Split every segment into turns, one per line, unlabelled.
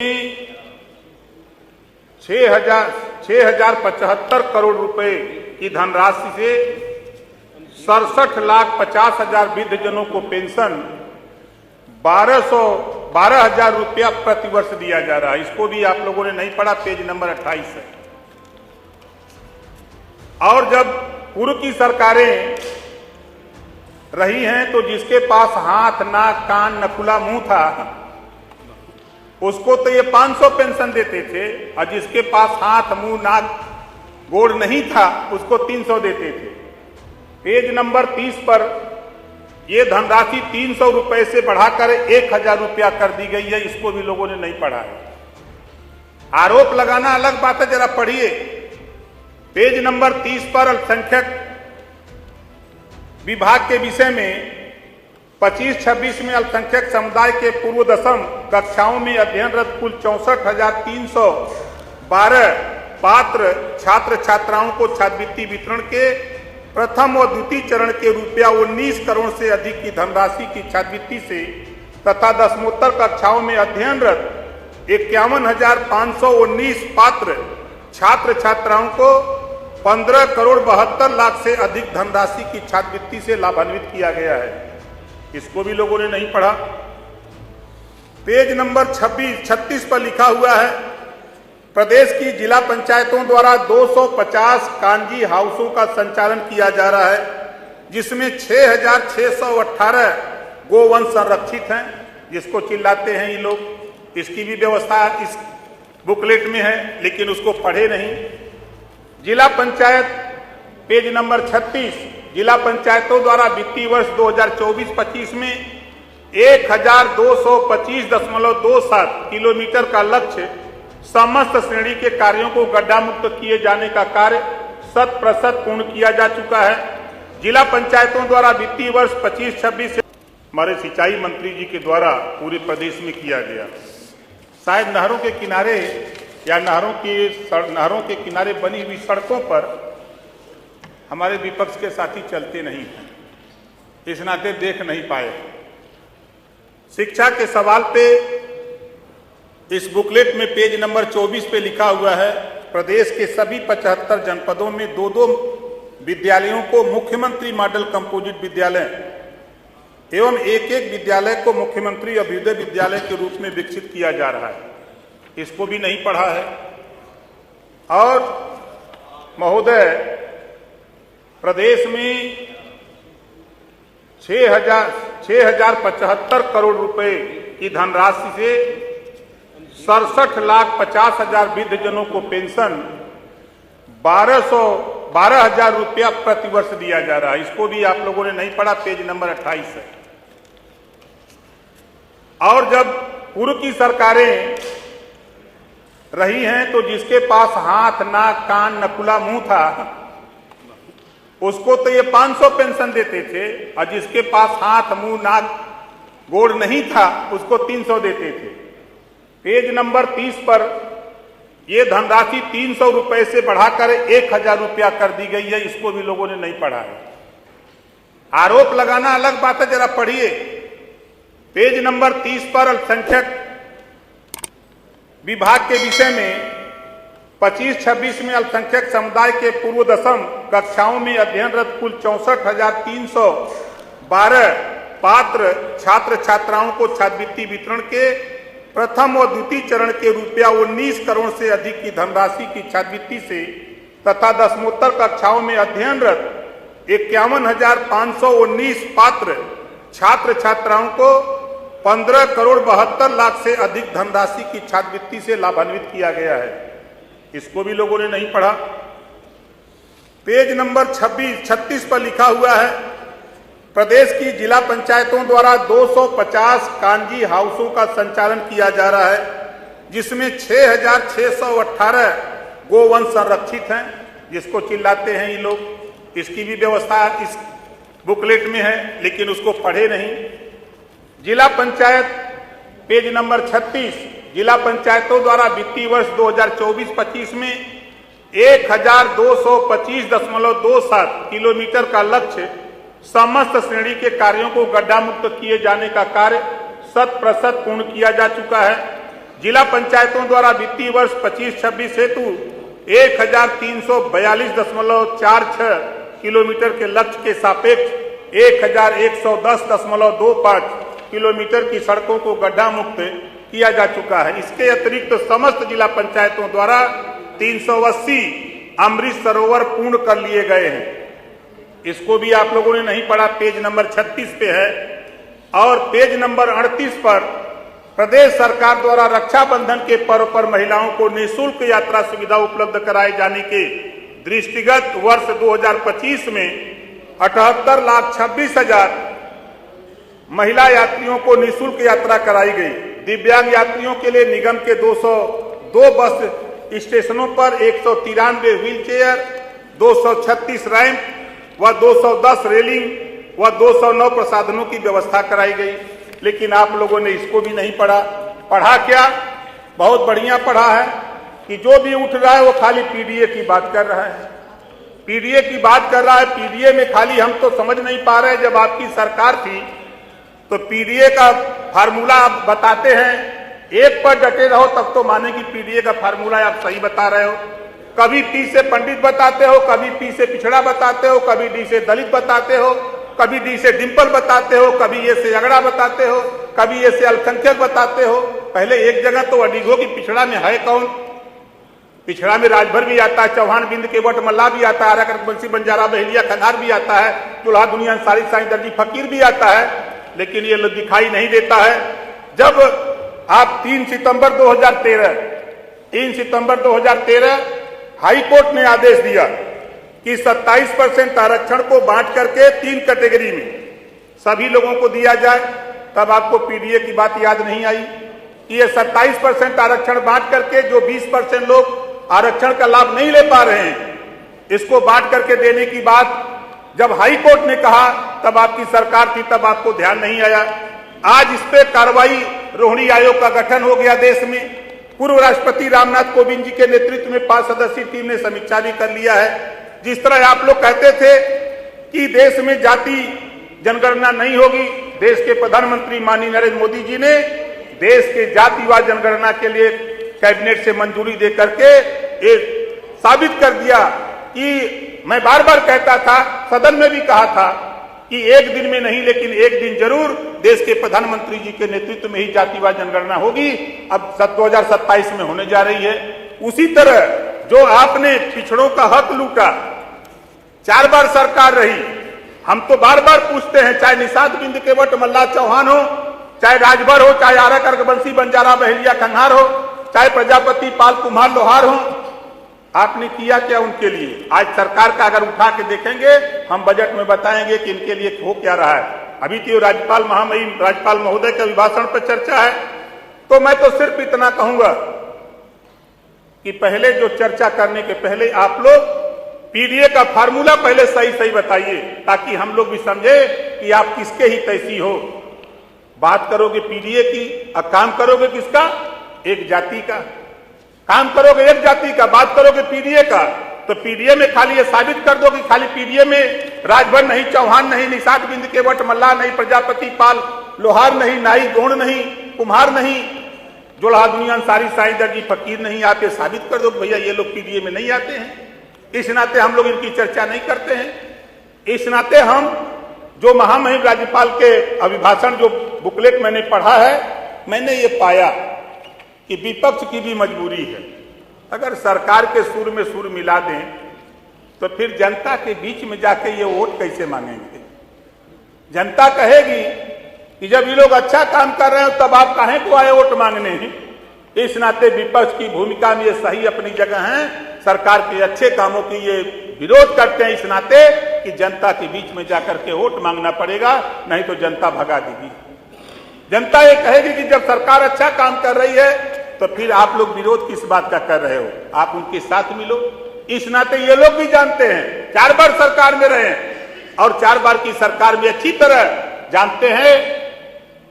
6,075 करोड़ रुपए की धनराशि से 67,50,000 वृद्धजनों को पेंशन 12,000 रुपया प्रतिवर्ष दिया जा रहा है। इसको भी आप लोगों ने नहीं पढ़ा, पेज नंबर 28 है। और जब पूर्व की सरकारें रही हैं तो जिसके पास हाथ, नाक, कान, नकुला, मुंह था उसको तो ये 500 पेंशन देते थे, और जिसके पास हाथ, मुंह, नाक, गोड़ नहीं था उसको 300 देते थे। पेज नंबर 30 पर यह धनराशि 300 रुपए से बढ़ाकर 1,000 रुपया कर दी गई है। इसको भी लोगों ने नहीं पढ़ा है। आरोप लगाना अलग बात है, जरा पढ़िए। पेज नंबर 30 पर अल्पसंख्यक विभाग के विषय में 25-26 में अल्पसंख्यक समुदाय के पूर्व दशम कक्षाओं में अध्ययनरत कुल 64,312 पात्र छात्र छात्राओं को छात्रवृत्ति वितरण के प्रथम और द्वितीय चरण के रुपया 19 करोड़ से अधिक की धनराशि की छात्रवृत्ति से तथा दसमोत्तर कक्षाओं में अध्ययनरत 51,519 पात्र छात्र छात्राओं को 15 करोड़ 72 लाख से अधिक धनराशि की छात्रवृत्ति से लाभान्वित किया गया है। इसको भी लोगों ने नहीं पढ़ा। पेज नंबर 36 पर लिखा हुआ है, प्रदेश की जिला पंचायतों द्वारा 250 कांजी हाउसों का संचालन किया जा रहा है, जिसमें 6,618 गोवंश संरक्षित हैं। जिसको चिल्लाते हैं ये लोग, इसकी भी व्यवस्था इस बुकलेट में है, लेकिन उसको पढ़े नहीं। जिला पंचायत पेज नंबर 36, जिला पंचायतों द्वारा वित्तीय वर्ष 2024-25 में 1,225.27 किलोमीटर का लक्ष्य समस्त श्रेणी के कार्यों को गड्ढा मुक्त किए जाने का कार्य 100% पूर्ण किया जा चुका है। जिला पंचायतों द्वारा वित्तीय वर्ष 25-26 से हमारे सिंचाई मंत्री जी के द्वारा पूरे प्रदेश में किया गया। शायद नहरों के किनारे या नहरों के किनारे बनी हुई सड़कों पर हमारे विपक्ष के साथी चलते नहीं हैं, इस नाते देख नहीं पाए। शिक्षा के सवाल पे इस बुकलेट में पेज नंबर 24 पे लिखा हुआ है, प्रदेश के सभी 75 जनपदों में 2-2 विद्यालयों को मुख्यमंत्री मॉडल कंपोजिट विद्यालय एवं एक विद्यालय को मुख्यमंत्री अभ्युदय विद्यालय के रूप में विकसित किया जा रहा है। इसको भी नहीं पढ़ा है। और महोदय, प्रदेश में 6,075 करोड़ रुपए की धनराशि से 67,50,000 वृद्धजनों को पेंशन 12,000 रुपया प्रतिवर्ष दिया जा रहा है। इसको भी आप लोगों ने नहीं पढ़ा, पेज नंबर 28 है। और जब पूर्व की सरकारें रही हैं तो जिसके पास हाथ, नाक, कान, नकुला, मुंह था उसको तो ये 500 पेंशन देते थे, और जिसके पास हाथ, मुंह, नाक, गोड़ नहीं था उसको 300 देते थे। पेज नंबर 30 पर यह धनराशि 300 रुपए से बढ़ाकर 1,000 रुपया कर दी गई है। इसको भी लोगों ने नहीं पढ़ा है। आरोप लगाना अलग बात है, जरा पढ़िए। पेज नंबर 30 पर अल्पसंख्यक विभाग के विषय में 25-26 में अल्पसंख्यक समुदाय के पूर्व दशम कक्षाओं में अध्ययनरत कुल 64,312 पात्र छात्र छात्राओं को छात्रवृत्ति वितरण के प्रथम और द्वितीय चरण के रुपया 19 करोड़ से अधिक की धनराशि की छात्रवृत्ति से तथा दसमोत्तर कक्षाओं में अध्ययनरत 51,519 पात्र छात्र छात्राओं को 15 करोड़ 72 लाख से अधिक धनराशि की छात्रवृत्ति से लाभान्वित किया गया है। इसको भी लोगों ने नहीं पढ़ा। पेज नंबर 36 पर लिखा हुआ है, प्रदेश की जिला पंचायतों द्वारा 250 कांजी हाउसों का संचालन किया जा रहा है, जिसमें 6,618 गोवंश संरक्षित हैं। जिसको चिल्लाते हैं ये लोग, इसकी भी व्यवस्था इस बुकलेट में है, लेकिन उसको पढ़े नहीं। जिला पंचायत पेज नंबर 36, जिला पंचायतों द्वारा वित्तीय वर्ष 2024-25 में 1,225.27 किलोमीटर का लक्ष्य समस्त श्रेणी के कार्यों को गड्ढा मुक्त किए जाने का कार्य 100% पूर्ण किया जा चुका है। जिला पंचायतों द्वारा वित्तीय वर्ष 25-26 हेतु 1342.46 किलोमीटर के लक्ष्य के सापेक्ष 1110.25 किलोमीटर की सड़कों को गड्ढा मुक्त किया जा चुका है। इसके अतिरिक्त समस्त जिला पंचायतों द्वारा 380 अमृत सरोवर पूर्ण कर लिए गए हैं। इसको भी आप लोगों ने नहीं पढ़ा, पेज नंबर 36 पे है। और पेज नंबर 38 पर प्रदेश सरकार द्वारा रक्षाबंधन के पर्व पर महिलाओं को निःशुल्क यात्रा सुविधा उपलब्ध कराए जाने के दृष्टिगत वर्ष 2025 में 78,26,000 महिला यात्रियों को निःशुल्क यात्रा कराई गई। दिव्यांग यात्रियों के लिए निगम के 202 बस स्टेशनों पर 193 व्हील चेयर, 236 रैंप व 210 रेलिंग व 209 प्रसाधनों की व्यवस्था कराई गई। लेकिन आप लोगों ने इसको भी नहीं पढ़ा। पढ़ा क्या? बहुत बढ़िया पढ़ा है कि जो भी उठ रहा है वो खाली पीडीए की बात कर रहा है, पीडीए की बात कर रहा है। पीडीए में खाली हम तो समझ नहीं पा रहे, जब आपकी सरकार थी तो पीडीए का फार्मूला आप बताते हैं, एक पर डटे रहो तब तो माने कि पीडीए का फार्मूला आप सही बता रहे हो। कभी पी से पंडित बताते हो, कभी पी से पिछड़ा बताते हो, कभी डी से दलित बताते हो, कभी डी से डिंपल बताते हो, कभी ए से अगड़ा बताते हो, कभी ए से अल्पसंख्यक बताते हो। पहले एक जगह तो अडिगो की पिछड़ा में है कौन? पिछड़ा में राजभर भी आता है, चौहान बिंद केवट मल्ला भी आता है, आरा बंसी बंजारा बहेलिया खंडार भी आता है, दुल्हा दुनिया अंसारी साईं दर्जी फकीर भी आता है। लेकिन ये लोग दिखाई नहीं देता है। जब आप 3 सितंबर 2013 हाई कोर्ट ने आदेश दिया कि 27% आरक्षण को बांट करके 3 कैटेगरी में सभी लोगों को दिया जाए, तब आपको पीडीए की बात याद नहीं आई कि ये 27% आरक्षण बांट करके जो 20% लोग आरक्षण का लाभ नहीं ले पा रहे हैं, इसको बांट करके देने की बात जब हाई कोर्ट ने कहा तब आपकी सरकार थी, तब आपको ध्यान नहीं आया। आज इस पे कार्रवाई रोहिणी आयोग का गठन हो गया देश में। पूर्व राष्ट्रपति रामनाथ कोविंद जी के नेतृत्व में 5 सदस्यीय टीम ने समीक्षा भी कर लिया है। जिस तरह आप लोग कहते थे कि देश में जाति जनगणना नहीं होगी, देश के प्रधानमंत्री माननीय नरेंद्र मोदी जी ने देश के जातिवार जनगणना के लिए कैबिनेट से मंजूरी दे करके एक साबित कर दिया कि मैं बार बार कहता था, सदन में भी कहा था कि एक दिन में नहीं लेकिन एक दिन जरूर देश के प्रधानमंत्री जी के नेतृत्व में ही जातिवार जनगणना होगी। अब 2027 में होने जा रही है। उसी तरह जो आपने पिछड़ों का हक लूटा, 4 बार सरकार रही, हम तो बार बार पूछते हैं, चाहे निषाद बिंद केवट मल्ला चौहान हो, चाहे राजभर हो, चाहे आरा कर्कबंसी बंजारा बहेलिया खंगार हो, चाहे प्रजापति पाल कुम्हार लोहार हो, आपने किया क्या उनके लिए? आज सरकार का अगर उठा के देखेंगे, हम बजट में बताएंगे कि इनके लिए हो क्या रहा है। अभी तो राज्यपाल महामहिम राज्यपाल महोदय के अभिभाषण पर चर्चा है, तो मैं तो सिर्फ इतना कहूंगा कि पहले जो चर्चा करने के पहले आप लोग पीडीए का फार्मूला पहले सही सही बताइए, ताकि हम लोग भी समझे कि आप किसके ही तैसी हो। बात करोगे पीडीए की और काम करोगे किसका? एक जाति का। काम करोगे एक जाति का, बात करोगे पीडीए का, तो पीडीए में खाली ये साबित कर दो कि खाली पीडीए में राजभर नहीं, चौहान नहीं, निषाद बिंद केवट मल्ला नहीं, प्रजापति पाल लोहार नहीं, नाई गोंड नहीं, कुम्हार नहीं, दुल्हा दुनिया अंसारी साईं दर्जी फकीर नहीं। आप ये साबित कर दो भैया ये लोग पीडीए में नहीं आते हैं। इस नाते हम लोग इनकी चर्चा नहीं करते हैं। इस नाते हम जो महामहिम राज्यपाल के अभिभाषण जो बुकलेट मैंने पढ़ा है, मैंने ये पाया कि विपक्ष की भी मजबूरी है। अगर सरकार के सुर में सुर मिला दें तो फिर जनता के बीच में जाके ये वोट कैसे मांगेंगे? जनता कहेगी कि जब ये लोग अच्छा काम कर रहे हो तब आप काहे को आए वोट मांगने हैं। इस नाते विपक्ष की भूमिका में ये सही अपनी जगह है। सरकार के अच्छे कामों की ये विरोध करते हैं इस नाते कि जनता के बीच में जाकर के वोट मांगना पड़ेगा, नहीं तो जनता भगा देगी। जनता ये कहेगी कि जब सरकार अच्छा काम कर रही है तो फिर आप लोग विरोध किस बात का कर रहे हो, आप उनके साथ मिलो। इस नाते ये लोग भी जानते हैं, 4 बार सरकार में रहे और 4 बार की सरकार में अच्छी तरह जानते हैं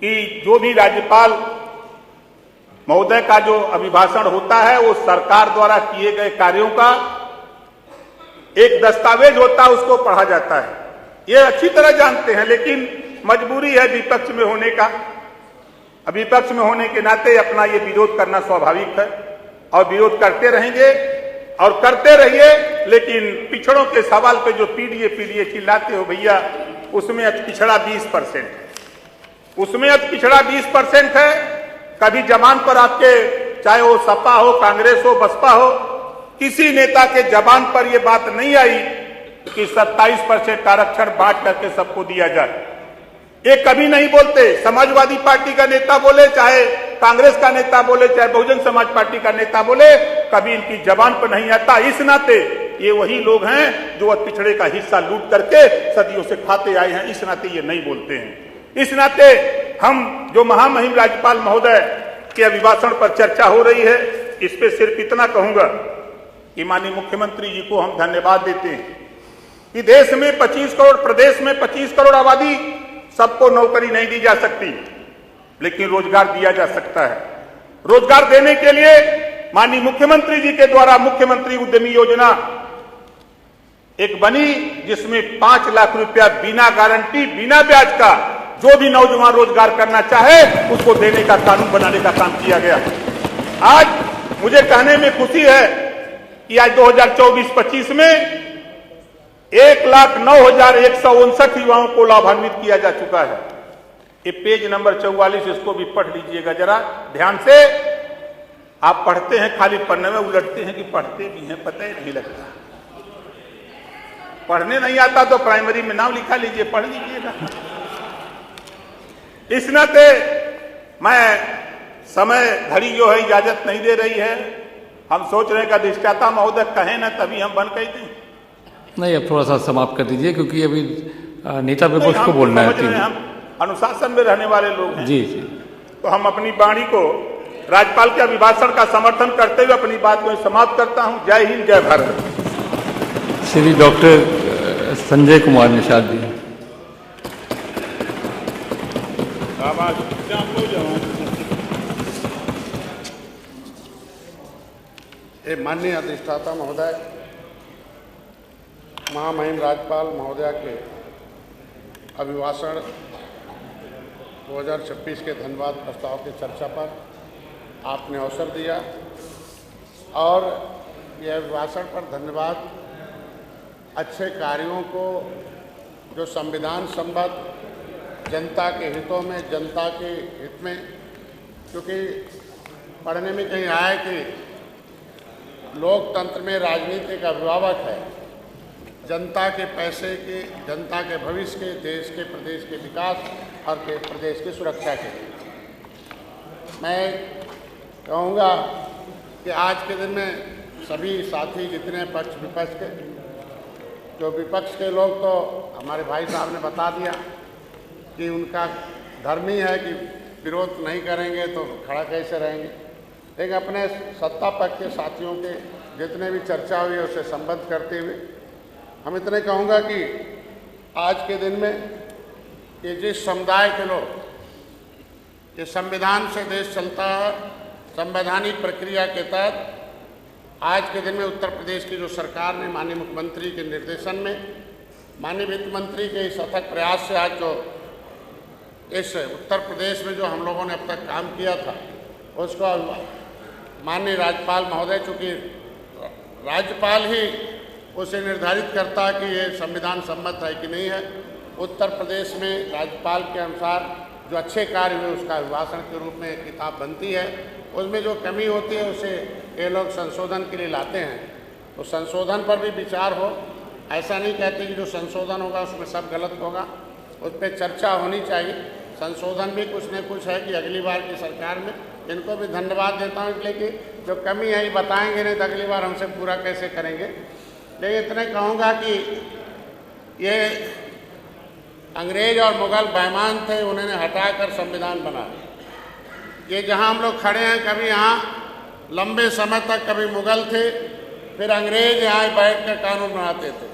कि जो भी राज्यपाल महोदय का जो अभिभाषण होता है वो सरकार द्वारा किए गए कार्यों का एक दस्तावेज होता है, उसको पढ़ा जाता है। ये अच्छी तरह जानते हैं, लेकिन मजबूरी है विपक्ष में होने का। विपक्ष में होने के नाते अपना ये विरोध करना स्वाभाविक है और विरोध करते रहेंगे और करते रहिए। लेकिन पिछड़ों के सवाल पे जो पीडीए चिल्लाते हो भैया, उसमें अति पिछड़ा 20% है, उसमें अति पिछड़ा 20% है। कभी जबान पर आपके, चाहे वो सपा हो, कांग्रेस हो, बसपा हो, किसी नेता के जबान पर यह बात नहीं आई कि 27% आरक्षण बांट करके सबको दिया जाए। ये कभी नहीं बोलते। समाजवादी पार्टी का नेता बोले, चाहे कांग्रेस का नेता बोले, चाहे बहुजन समाज पार्टी का नेता बोले, कभी इनकी जबान पर नहीं आता। इस नाते ये वही लोग हैं जो पिछड़े का हिस्सा लूट करके सदियों से खाते आए हैं, इस नाते ये नहीं बोलते हैं। इस नाते हम जो महामहिम राज्यपाल महोदय के अभिभाषण पर चर्चा हो रही है, इस पे सिर्फ इतना कहूंगा कि माननीय मुख्यमंत्री जी को हम धन्यवाद देते हैं कि देश में 25 करोड़, प्रदेश में 25 करोड़ आबादी, सबको नौकरी नहीं दी जा सकती, लेकिन रोजगार दिया जा सकता है। रोजगार देने के लिए माननीय मुख्यमंत्री जी के द्वारा मुख्यमंत्री उद्यमी योजना एक बनी, जिसमें 5 लाख रुपया बिना गारंटी, बिना ब्याज का जो भी नौजवान रोजगार करना चाहे उसको देने का कानून बनाने का काम किया गया। आज मुझे कहने में खुशी है कि आज 2024-25 में 1,09,159 युवाओं को लाभान्वित किया जा चुका है। ये पेज नंबर 44, इसको भी पढ़ लीजिएगा जरा ध्यान से। आप पढ़ते हैं, खाली पन्ने में उलटते हैं कि पढ़ते भी हैं, पता ही नहीं लगता। पढ़ने नहीं आता तो प्राइमरी में नाम लिखा लीजिए, पढ़ लीजिएगा। इस नाते मैं, समय घड़ी जो है इजाजत नहीं दे रही है। हम सोच रहे हैं कि अधिष्ठाता महोदय कहें ना, तभी हम बन कही दें।
नहीं, अब थोड़ा सा समाप्त कर दीजिए, क्योंकि अभी नेता विपक्ष को बोलना है।
हम अनुशासन में रहने वाले लोग हैं।
जी जी।
तो हम अपनी वाणी को, राज्यपाल के अभिभाषण का समर्थन करते हुए अपनी बात को समाप्त करता हूं। जय हिंद, जय भारत।
श्री डॉक्टर संजय कुमार निषाद जी।
माननीय अधिष्ठाता महोदय, महामहिम राज्यपाल महोदय के अभिभाषण 2026 के धन्यवाद प्रस्ताव की चर्चा पर आपने अवसर दिया, और यह अभिभाषण पर धन्यवाद अच्छे कार्यों को जो संविधान संबद्ध जनता के हितों में, जनता के हित में, क्योंकि पढ़ने में कहीं आया कि लोकतंत्र में राजनीति एक अभिभावक है, जनता के पैसे के, जनता के भविष्य के, देश के, प्रदेश के विकास और के प्रदेश की सुरक्षा के लिए। मैं कहूँगा कि आज के दिन में सभी साथी जितने पक्ष विपक्ष के, जो विपक्ष के लोग तो हमारे भाई साहब ने बता दिया कि उनका धर्म ही है कि विरोध नहीं करेंगे तो खड़ा कैसे रहेंगे, लेकिन अपने सत्ता पक्ष के साथियों के जितने भी चर्चा हुई है उसे संबद्ध करते हुए हम इतने कहूँगा कि आज के दिन में ये जिस समुदाय के लोग, ये संविधान से देश चलता है, संवैधानिक प्रक्रिया के तहत आज के दिन में उत्तर प्रदेश की जो सरकार ने माननीय मुख्यमंत्री के निर्देशन में, माननीय वित्त मंत्री के इस अथक प्रयास से आज जो इस उत्तर प्रदेश में जो हम लोगों ने अब तक काम किया था उसको माननीय राज्यपाल महोदय, चूँकि राज्यपाल ही उसे निर्धारित करता है कि ये संविधान सम्मत है कि नहीं है, उत्तर प्रदेश में राज्यपाल के अनुसार जो अच्छे कार्य हुए उसका अभिभाषण के रूप में एक किताब बनती है, उसमें जो कमी होती है उसे ये लोग संशोधन के लिए लाते हैं। तो संशोधन पर भी विचार हो, ऐसा नहीं कहते कि जो संशोधन होगा उसमें सब गलत होगा, उस पर चर्चा होनी चाहिए। संशोधन भी कुछ न कुछ है कि अगली बार की सरकार में, इनको भी धन्यवाद देता हूँ इसलिए कि जो कमी है ये बताएंगे नहीं तो अगली बार हमसे पूरा कैसे करेंगे। लेकिन इतने कहूँगा कि ये अंग्रेज और मुगल बेईमान थे, उन्होंने हटाकर संविधान बनाया। ये जहाँ हम लोग खड़े हैं, कभी यहाँ लंबे समय तक कभी मुगल थे, फिर अंग्रेज यहाँ बैठ कर कानून बनाते थे,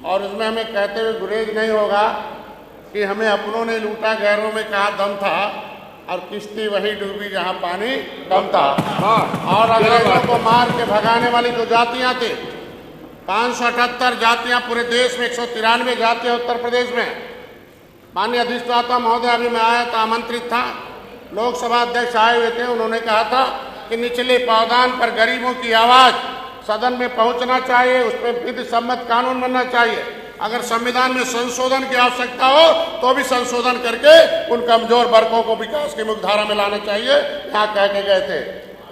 और उसमें हमें कहते हुए गुरेज नहीं होगा कि हमें अपनों ने लूटा, गैरों में कहा दम था, और किश्ती वही डूबी जहाँ पानी कम था। और अंग्रेजों को मार के भगाने वाली जो जातियाँ थी, 578 जातियाँ पूरे देश में, 193 जातियाँ उत्तर प्रदेश में। माननीय अधिष्ठाता महोदय, अभी मैं आया था, आमंत्रित था, लोकसभा अध्यक्ष आए हुए थे, उन्होंने कहा था कि निचले पावदान पर गरीबों की आवाज सदन में पहुंचना चाहिए, उस पर विधि सम्मत कानून बनना चाहिए। अगर संविधान में संशोधन की आवश्यकता हो तो भी संशोधन करके उन कमजोर वर्गों को विकास की मुख्यधारा में लाना चाहिए, यहाँ कह के गए थे।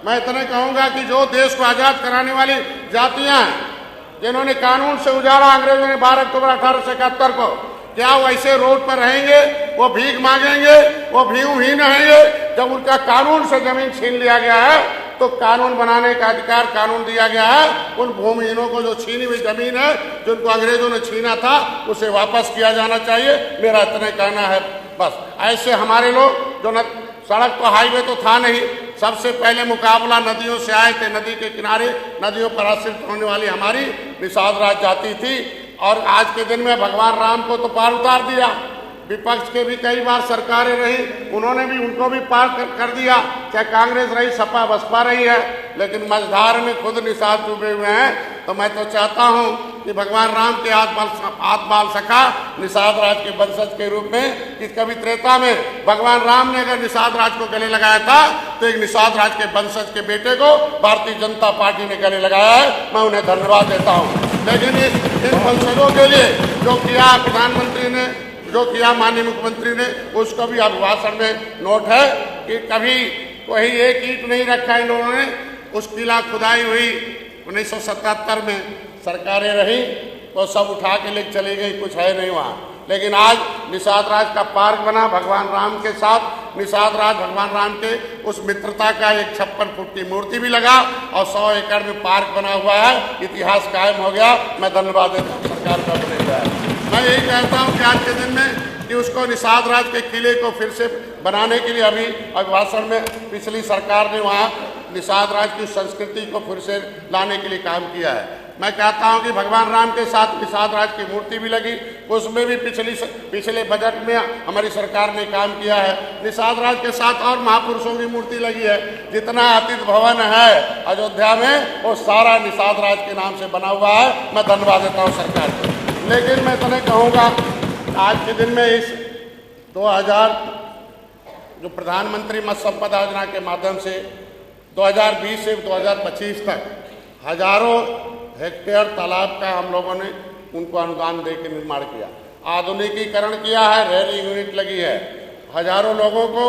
मैं इतना कहूंगा कि जो देश को आजाद कराने वाली जातियां हैं, जिन्होंने कानून से उजाड़ा अंग्रेजों ने 12 अक्टूबर 1871 को, क्या वो ऐसे रोड पर रहेंगे? वो भीख मांगेंगे? वो भीमहीन रहेंगे? जब उनका कानून से जमीन छीन लिया गया है तो कानून बनाने का अधिकार कानून दिया गया है। उन भूमिहीनों को जो छीनी हुई जमीन है, जिनको अंग्रेजों ने छीना था, उसे वापस किया जाना चाहिए। मेरा इतना कहना है बस। ऐसे हमारे लोग जो सड़क तो हाईवे तो था नहीं, सबसे पहले मुकाबला नदियों से आए थे। नदी के किनारे नदियों पर आश्रित होने वाली हमारी निषाद राज जाति थी, और आज के दिन में भगवान राम को तो पार उतार दिया। विपक्ष के भी कई बार सरकारें रही, उन्होंने भी उनको भी पार कर दिया, चाहे कांग्रेस रही, सपा बसपा रही है, लेकिन मझधार में खुद निषाद डूबे हुए हैं। तो मैं तो चाहता हूं कि भगवान राम के हाथ बाल सखा निषाद राज के वंशज के रूप में, कि कभी त्रेता में भगवान राम ने अगर निषाद राज को गले लगाया था, तो एक निषाद राज के वंशज के बेटे को भारतीय जनता पार्टी ने गले लगाया है। मैं उन्हें धन्यवाद देता हूँ। लेकिन इन वंशजों के लिए जो किया प्रधानमंत्री ने, जो किया माननीय मुख्यमंत्री ने, उसका भी अभिभाषण में नोट है कि कभी कोई एक ईंट नहीं रखा इन लोगों ने। उस किला खुदाई हुई 1977 में, सरकारें रही तो सब उठा के लेके चली गई, कुछ है नहीं वहाँ। लेकिन आज निषाद राज का पार्क बना भगवान राम के साथ। निषाद राज भगवान राम के उस मित्रता का एक 56 फुट की मूर्ति भी लगा, और 100 एकड़ में पार्क बना हुआ है। इतिहास कायम हो गया। मैं धन्यवाद देता हूँ सरकार का बनेगा। मैं यही कहता हूँ कि आज के दिन में कि उसको निषाद राज के किले को फिर से बनाने के लिए अभी अभिभाषण में पिछली सरकार ने वहाँ निषाद राज की संस्कृति को फिर से लाने के लिए काम किया है। मैं कहता हूं कि भगवान राम के साथ निषाद राज की मूर्ति भी लगी, उसमें भी पिछले बजट में हमारी सरकार ने काम किया है। निषाद राज के साथ और महापुरुषों की मूर्ति लगी है। जितना अतिथि भवन है अयोध्या में, वो सारा निषाद राज के नाम से बना हुआ है। मैं धन्यवाद देता हूँ सरकार को। लेकिन मैं तुम्हें कहूँगा, आज के दिन में इस 2000 जो प्रधानमंत्री मत्स्य संपदा योजना के माध्यम से 2020 से 2025 तक हजारों हेक्टेयर तालाब का हम लोगों ने उनको अनुदान दे के निर्माण किया, आधुनिकीकरण किया है, रेलिंग यूनिट लगी है। हजारों लोगों को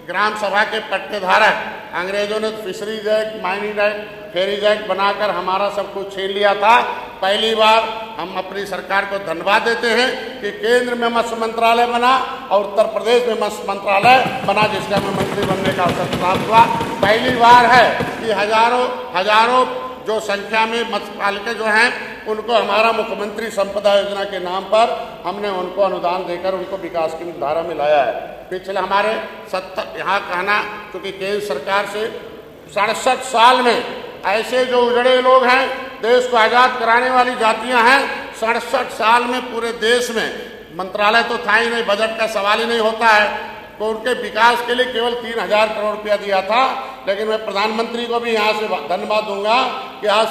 ग्राम सभा के पट्टेधारक, अंग्रेजों ने fisheries act, mining act, ferries act बनाकर हमारा सब कुछ छीन लिया था। पहली बार हम अपनी सरकार को धन्यवाद देते हैं कि केंद्र में मत्स्य मंत्रालय बना और उत्तर प्रदेश में मत्स्य मंत्रालय बना, जिसका मैं मंत्री बनने का अवसर प्राप्त हुआ। पहली बार है कि हजारों जो संख्या में मत्स्य पालक जो हैं, उनको हमारा मुख्यमंत्री संपदा योजना के नाम पर हमने उनको अनुदान देकर उनको विकास की धारा में लाया है। पिछले हमारे 70 यहाँ कहना, क्योंकि केंद्र सरकार से 67 साल में ऐसे जो उजड़े लोग हैं, देश को आज़ाद कराने वाली जातियां हैं, 67 साल में पूरे देश में मंत्रालय तो था ही नहीं, बजट का सवाल ही नहीं होता है, तो उनके विकास के लिए केवल 3000 करोड़ रुपया दिया था। लेकिन मैं प्रधानमंत्री को भी यहाँ से धन्यवाद दूंगा कि आज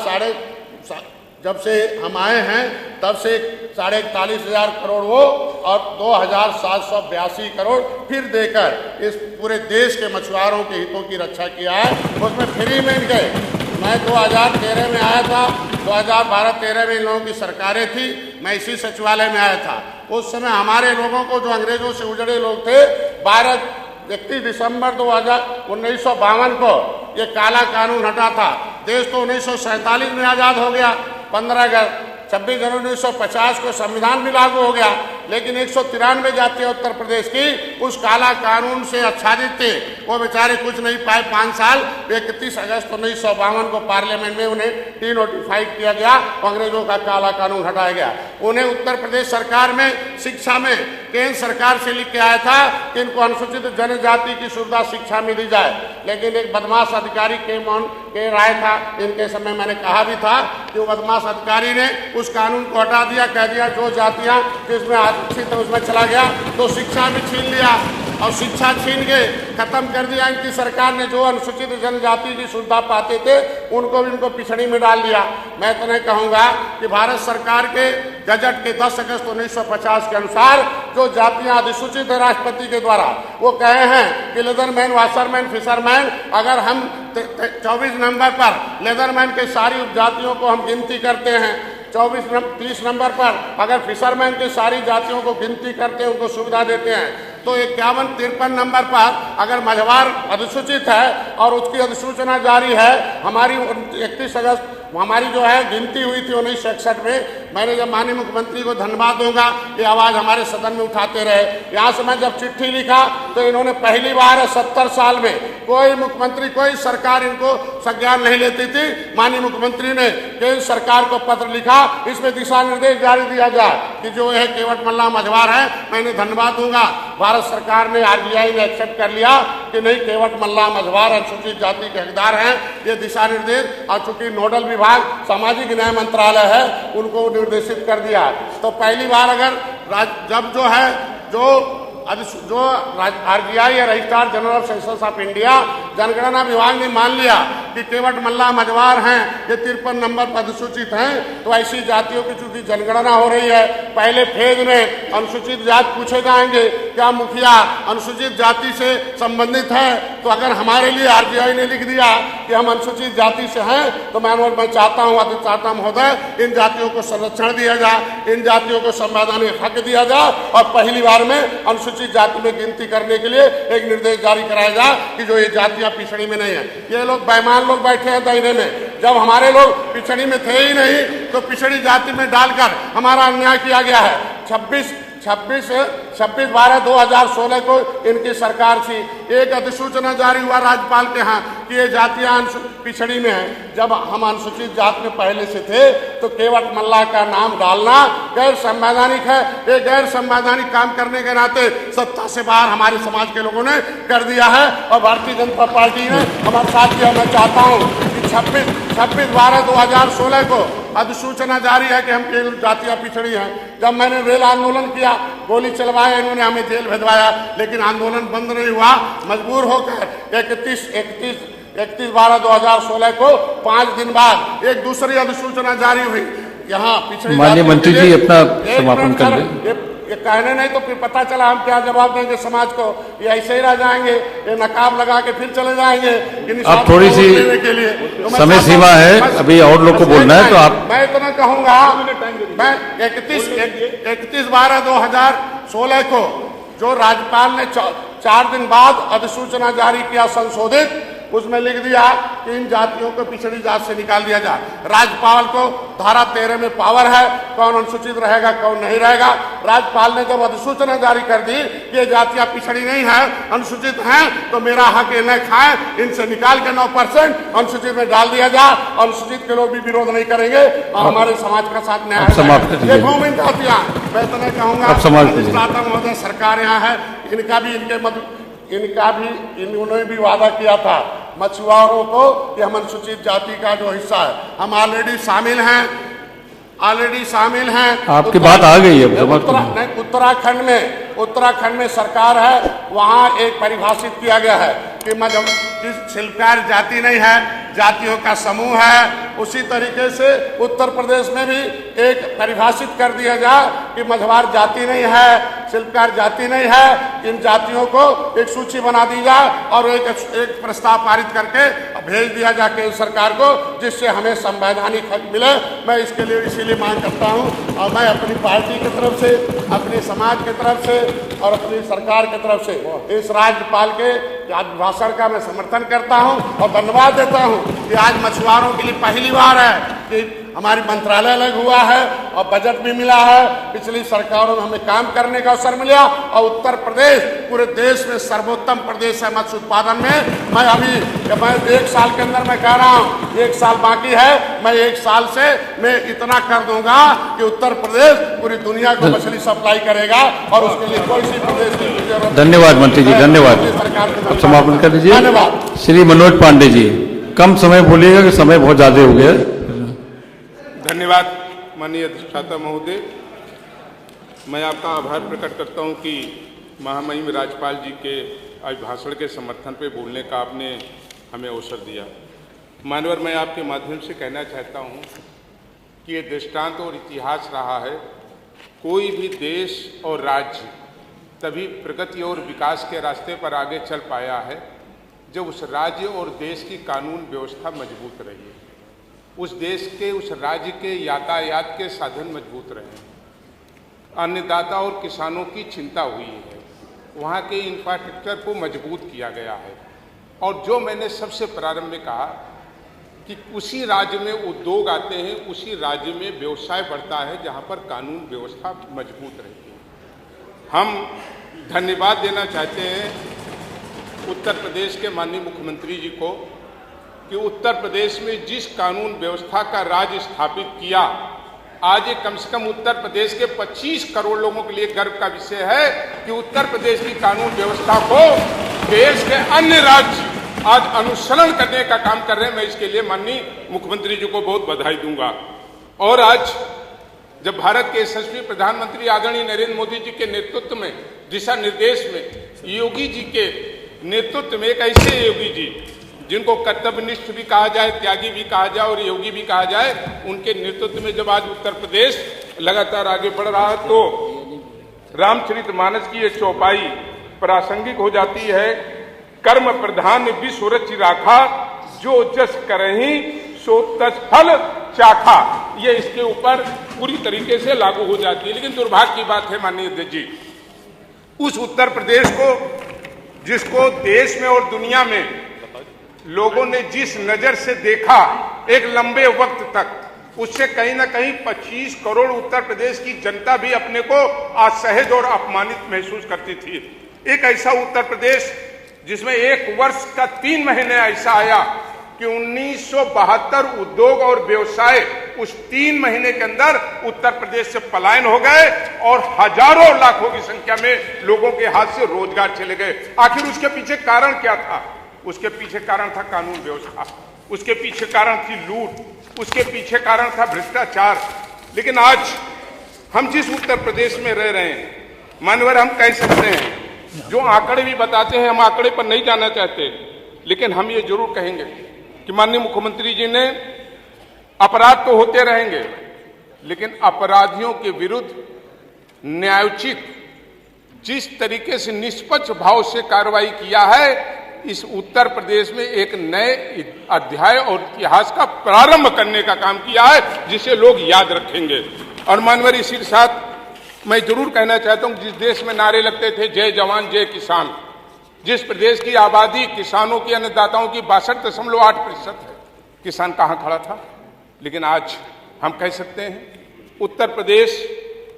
जब से हम आए हैं तब से 41,500 करोड़ वो और 2,782 करोड़ फिर देकर इस पूरे देश के मछुआरों के हितों की रक्षा किया है। उसमें फ्री में गए। मैं 2013 में आया था, 2012-13 में इन लोगों की सरकारें थी, मैं इसी सचिवालय में आया था। उस समय हमारे लोगों को, जो अंग्रेजों से उजड़े लोग थे, 31 दिसंबर 1952 को ये काला कानून हटा था। देश तो 1947 में आज़ाद हो गया, 26 जनवरी 1950 को संविधान भी लागू हो गया, लेकिन 193 जातियां उत्तर प्रदेश की उस काला कानून से आच्छादित थे। वो बेचारे कुछ नहीं पाए 5 साल। 31 अगस्त 1952 को पार्लियामेंट में उन्हें डिनोटिफाइड किया गया, अंग्रेजों का काला कानून हटाया गया। उन्हें उत्तर प्रदेश सरकार में शिक्षा में केंद्र सरकार से लिख के आया था कि इनको अनुसूचित जनजाति की सुविधा शिक्षा में दी जाए, लेकिन एक बदमाश अधिकारी के राय था, इनके समय मैंने कहा भी था कि वो बदमाश अधिकारी ने उस कानून को हटा दिया, कह दिया जो जातियां जिसमें आरक्षित है उसमें चला गया, तो शिक्षा भी छीन लिया और शिक्षा छीन के खत्म कर दिया इनकी सरकार ने। जो अनुसूचित जनजाति की सुविधा पाते थे उनको भी उनको पिछड़ी में डाल दिया। मैं तो नहीं कहूँगा कि भारत सरकार के गजट के 10 अगस्त 1950 के अनुसार जो जातियां अधिसूचित है राष्ट्रपति के द्वारा, वो कहे हैं कि लेदरमैन, वाशरमैन, फिशरमैन, अगर हम 24 नंबर पर लेदरमैन के सारी उपजातियों को हम गिनती करते हैं, 30 नंबर पर अगर फिशरमैन की सारी जातियों को गिनती करते हैं, उनको सुविधा देते हैं, तो 51-53 नंबर पर अगर मझवार अधिसूचित है और उसकी अधिसूचना जारी है, हमारी 31 अगस्त हमारी जो है गिनती हुई थी 1961 में। मैंने जब माननीय मुख्यमंत्री को धन्यवाद दूंगा, ये आवाज हमारे सदन में उठाते रहे। यहाँ से मैं जब चिट्ठी लिखा तो इन्होंने पहली बार 70 साल में कोई मुख्यमंत्री, कोई सरकार इनको संज्ञान नहीं लेती थी। माननीय मुख्यमंत्री ने केंद्र सरकार को पत्र लिखा, इसमें दिशा निर्देश जारी दिया जाए कि जो है केवट मल्लाह मझवार है। मैंने धन्यवाद दूंगा, भारत सरकार ने, RBI ने एक्सेप्ट कर लिया कि नहीं, केवट मल्लाह मझवार अनुसूचित जाति के हकदार हैं। ये दिशा निर्देश, और चूंकि नोडल विभाग सामाजिक न्याय मंत्रालय है, उनको निर्देशित कर दिया। तो पहली बार अगर जब जो है जो RBI या registrar general of census of India, जनगणना विभाग ने मान लिया कि केवट मल्लाह मझवार हैं, ये 53 नंबर पर अधिसूचित हैं, तो ऐसी जातियों की चूंकि जनगणना हो रही है, पहले फेज में अनुसूचित जाति पूछे जाएंगे, क्या मुखिया अनुसूचित जाति से संबंधित है? तो अगर हमारे लिए RBI ने लिख दिया कि हम अनुसूचित जाति से हैं, तो मैं चाहता हूँ, अधिष्ठाता महोदय, इन जातियों को संरक्षण दिया जाए, इन जातियों को संवैधानिक हक दिया जाए, और पहली बार में अनुसूचित जाति में गिनती करने के लिए एक निर्देश जारी कराया जाए कि जो ये जातियां पिछड़ी में नहीं है। ये लोग बेईमान लोग बैठे हैं दायरे में, जब हमारे लोग पिछड़ी में थे ही नहीं, तो पिछड़ी जाति में डालकर हमारा अन्याय किया गया है। 26/12/2016 को इनकी सरकार थी, एक अधिसूचना जारी हुआ राज्यपाल के यहाँ कि ये जातियां पिछड़ी में हैं। जब हम अनुसूचित जाति में पहले से थे, तो केवट मल्लाह का नाम डालना गैर संवैधानिक है। ये गैर संवैधानिक काम करने के नाते सत्ता से बाहर हमारे समाज के लोगों ने कर दिया है, और भारतीय जनता पार्टी ने हमारे साथ किया। मैं चाहता हूँ कि 26/12/2016 को अधिसूचना जारी है कि हम केवल जातियां पिछड़ी हैं। जब मैंने रेल आंदोलन किया, गोली चलवाया, इन्होंने हमें जेल भिजवाया, लेकिन आंदोलन बंद नहीं हुआ। मजबूर होकर 31/12/2016 को 5 दिन बाद एक दूसरी अधिसूचना जारी हुई। यहाँ पिछड़ी
माननीय मंत्री जी अपना समापन कर लें।
ये कहने नहीं तो फिर पता चला हम क्या जवाब देंगे समाज को। ये ऐसे ही रह जाएंगे, ये नकाब लगा के फिर चले जाएंगे।
अब थोड़ी सी समय सीमा है, अभी और लोग को बोलना है, तो आप।
मैं इतना कहूंगा, मैं 31/12/2016 को जो राज्यपाल ने 4 दिन बाद अधिसूचना जारी किया संशोधित, उसमें लिख दिया कि इन जातियों को पिछड़ी जाति से निकाल दिया जाए। राज्यपाल को धारा 13 में पावर है, कौन अनुसूचित रहेगा कौन नहीं रहेगा। राज्यपाल ने जब अधिसूचना जारी कर दी कि ये जातियां पिछड़ी नहीं है, अनुसूचित हैं, तो मेरा हक ये न खाए, इनसे निकाल के 9% अनुसूचित में डाल दिया जाए। अनुसूचित के लोग भी विरोध नहीं करेंगे और हमारे समाज का साथ न्याय
समाप्त।
ये भूमि जातियां, मैं तो नहीं कहूंगा सरकार यहाँ है, इन्होंने भी वादा किया था मछुआरों को कि हम अनुसूचित जाति का जो हिस्सा है, हम ऑलरेडी शामिल हैं।
आपकी बात आ गई है।
उत्तराखंड में सरकार है, वहाँ एक परिभाषित किया गया है कि शिल्पकार जाति नहीं है, जातियों का समूह है। उसी तरीके से उत्तर प्रदेश में भी एक परिभाषित कर दिया जाए कि मझवार जाति नहीं है, शिल्पकार जाति नहीं है। इन जातियों को एक सूची बना दी जाए और एक प्रस्ताव पारित करके भेज दिया जाए केंद्र सरकार को, जिससे हमें संवैधानिक हक मिले। मैं इसके लिए इसीलिए मांग करता हूँ, और मैं अपनी पार्टी की तरफ से, अपने समाज की तरफ से और अपनी सरकार की तरफ से इस राज्यपाल के भाषण का मैं समर्थन करता हूं और धन्यवाद देता हूं कि आज मछुआरों के लिए पहली बार है कि हमारी मंत्रालय अलग हुआ है और बजट भी मिला है। पिछली सरकारों में हमें काम करने का अवसर मिला, और उत्तर प्रदेश पूरे देश में सर्वोत्तम प्रदेश है मत्स्य उत्पादन में। मैं 1 साल के अंदर मैं कह रहा हूँ, 1 साल बाकी है, मैं 1 साल से मैं इतना कर दूंगा कि उत्तर प्रदेश पूरी दुनिया को मछली सप्लाई करेगा, और उसके लिए कोई सी प्रदेश की जरूरत।
धन्यवाद मंत्री जी, धन्यवाद। आप समापन कर दीजिए।
धन्यवाद।
श्री मनोज पांडे जी, कम समय बोलिएगा कि समय बहुत ज्यादा हो गया।
धन्यवाद माननीय अधिष्ठाता महोदय। मैं आपका आभार प्रकट करता हूं कि महामहिम राज्यपाल जी के अभिभाषण के समर्थन पे बोलने का आपने हमें अवसर दिया। मानवर, मैं आपके माध्यम से कहना चाहता हूं कि ये दृष्टांत और इतिहास रहा है कोई भी देश और राज्य तभी प्रगति और विकास के रास्ते पर आगे चल पाया है जब उस राज्य और देश की कानून व्यवस्था मजबूत रही है, उस देश के उस राज्य के यातायात के साधन मजबूत रहे, अन्नदाता और किसानों की चिंता हुई है, वहाँ के इंफ्रास्ट्रक्चर को मजबूत किया गया है। और जो मैंने सबसे प्रारंभ में कहा कि उसी राज्य में उद्योग आते हैं, उसी राज्य में व्यवसाय बढ़ता है जहाँ पर कानून व्यवस्था मजबूत रहती है। हम धन्यवाद देना चाहते हैं उत्तर प्रदेश के माननीय मुख्यमंत्री जी को कि उत्तर प्रदेश में जिस कानून व्यवस्था का राज स्थापित किया, आज ये कम से कम उत्तर प्रदेश के 25 करोड़ लोगों के लिए गर्व का विषय है कि उत्तर प्रदेश की कानून व्यवस्था को देश के अन्य राज्य आज अनुसरण करने का काम कर रहे हैं। मैं इसके लिए माननीय मुख्यमंत्री जी को बहुत बधाई दूंगा। और आज जब भारत के यशस्वी प्रधानमंत्री आदरणीय नरेंद्र मोदी जी के नेतृत्व में, दिशा निर्देश में, योगी जी के नेतृत्व में, एक ऐसे योगी जी जिनको कर्तव्यनिष्ठ भी कहा जाए, त्यागी भी कहा जाए और योगी भी कहा जाए, उनके नेतृत्व में जब आज उत्तर प्रदेश लगातार आगे बढ़ रहा है तो रामचरितमानस की ये चौपाई प्रासंगिक हो जाती है। कर्म प्रधान विश्व रचि राखा, जो जस करहीं सो तस फल चाखा, ये इसके ऊपर पूरी तरीके से लागू हो जाती है। लेकिन दुर्भाग्य की बात है माननीय अध्यक्ष जी, उस उत्तर प्रदेश को जिसको देश में और दुनिया में लोगों ने जिस नजर से देखा एक लंबे वक्त तक, उससे कहीं ना कहीं 25 करोड़ उत्तर प्रदेश की जनता भी अपने को असहज और अपमानित महसूस करती थी। एक ऐसा उत्तर प्रदेश जिसमें एक वर्ष का 3 महीने ऐसा आया कि 1972 उद्योग और व्यवसाय उस 3 महीने के अंदर उत्तर प्रदेश से पलायन हो गए और हजारों लाखों की संख्या में लोगों के हाथ से रोजगार चले गए। आखिर उसके पीछे कारण क्या था? उसके पीछे कारण था कानून व्यवस्था, उसके पीछे कारण थी लूट, उसके पीछे कारण था भ्रष्टाचार। लेकिन आज हम जिस उत्तर प्रदेश में रह रहे हैं, मानवर हम कह सकते हैं, जो आंकड़े भी बताते हैं, हम आंकड़े पर नहीं जाना चाहते, लेकिन हम ये जरूर कहेंगे कि माननीय मुख्यमंत्री जी ने, अपराध तो होते रहेंगे लेकिन अपराधियों के विरुद्ध न्यायोचित जिस तरीके से निष्पक्ष भाव से कार्रवाई किया है, इस उत्तर प्रदेश में एक नए अध्याय और इतिहास का प्रारंभ करने का काम किया है जिसे लोग याद रखेंगे। और मानवर इसी के साथ मैं जरूर कहना चाहता हूं, जिस देश में नारे लगते थे जय जवान जय किसान, जिस प्रदेश की आबादी किसानों की, अन्नदाताओं की 62.8% है, किसान कहां खड़ा था? लेकिन आज हम कह सकते हैं उत्तर प्रदेश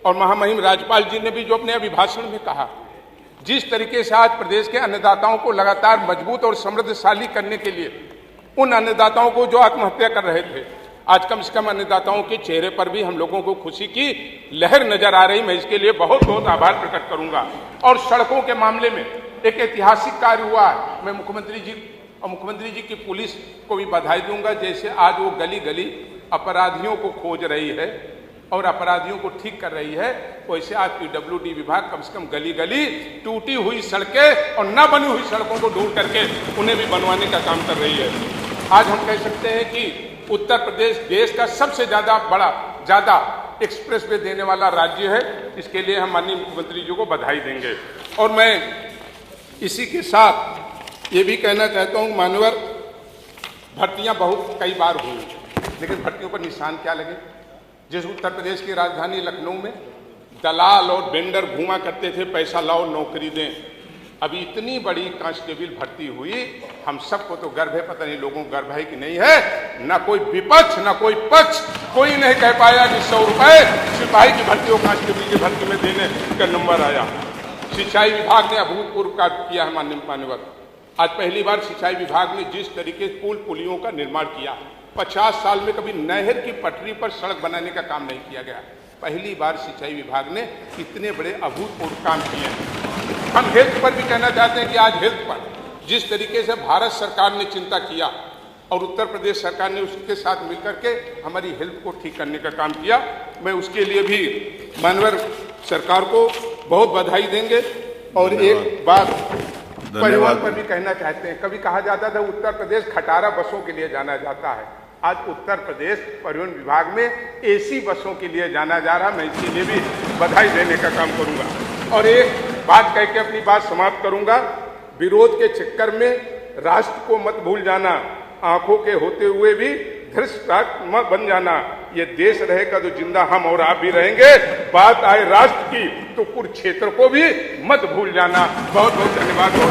और महामहिम राज्यपाल जी ने भी जो अपने अभिभाषण में कहा, जिस तरीके से आज प्रदेश के अन्नदाताओं को लगातार मजबूत और समृद्धशाली करने के लिए, उन अन्नदाताओं को जो आत्महत्या कर रहे थे, आज कम से कम अन्नदाताओं के चेहरे पर भी हम लोगों को खुशी की लहर नजर आ रही। मैं इसके लिए बहुत बहुत आभार प्रकट करूंगा। और सड़कों के मामले में एक ऐतिहासिक कार्य हुआ है। मैं मुख्यमंत्री जी और मुख्यमंत्री जी की पुलिस को भी बधाई दूंगा, जैसे आज वो गली गली अपराधियों को खोज रही है और अपराधियों को ठीक कर रही है, वैसे आज PWD विभाग कम से कम गली गली टूटी हुई सड़कें और न बनी हुई सड़कों को ढूंढ करके उन्हें भी बनवाने का काम कर रही है। आज हम कह सकते हैं कि उत्तर प्रदेश देश का सबसे ज्यादा एक्सप्रेस वे देने वाला राज्य है। इसके लिए हम माननीय मुख्यमंत्री जी को बधाई देंगे। और मैं इसी के साथ ये भी कहना चाहता हूँ, मानवर भर्तियां बहुत कई बार हुई, लेकिन भर्तियों पर निशान क्या लगे? जिस उत्तर प्रदेश की राजधानी लखनऊ में दलाल और वेंडर घूमा करते थे, पैसा लाओ नौकरी दें, अभी इतनी बड़ी कांस्टेबल भर्ती हुई, हम सबको तो गर्व है, पता नहीं लोगों को गर्व है कि नहीं है। ना कोई विपक्ष ना कोई पक्ष, कोई नहीं कह पाया कि 100 रुपए सिपाही की भर्ती और कांस्टेबल की भर्ती में देने का नंबर आया। सिंचाई विभाग ने अभूतपूर्व कार्य किया है मान्यवर। आज पहली बार सिंचाई विभाग ने जिस तरीके से पुल पुलियों का निर्माण किया, 50 साल में कभी नहर की पटरी पर सड़क बनाने का काम नहीं किया गया। पहली बार सिंचाई विभाग ने इतने बड़े अभूतपूर्व काम किए हैं। हम हेल्थ पर भी कहना चाहते हैं कि आज हेल्थ पर जिस तरीके से भारत सरकार ने चिंता किया और उत्तर प्रदेश सरकार ने उसके साथ मिलकर के हमारी हेल्थ को ठीक करने का काम किया, मैं उसके लिए भी मानवर सरकार को बहुत बधाई देंगे। और एक बात परिवहन पर भी कहना चाहते हैं, कभी कहा जाता था उत्तर प्रदेश खटारा बसों के लिए जाना जाता है, आज उत्तर प्रदेश परिवहन विभाग में AC बसों के लिए जाना जा रहा। मैं इसके लिए भी बधाई देने का काम करूंगा। और एक बात कह के अपनी बात समाप्त करूंगा, विरोध के चक्कर में राष्ट्र को मत भूल जाना, आंखों के होते हुए भी धृष्टात्मा बन जाना। ये देश रहेगा तो जिंदा हम और आप भी रहेंगे। बात आए राष्ट्र की तो कुरुक्षेत्र को भी मत भूल जाना। बहुत बहुत धन्यवाद।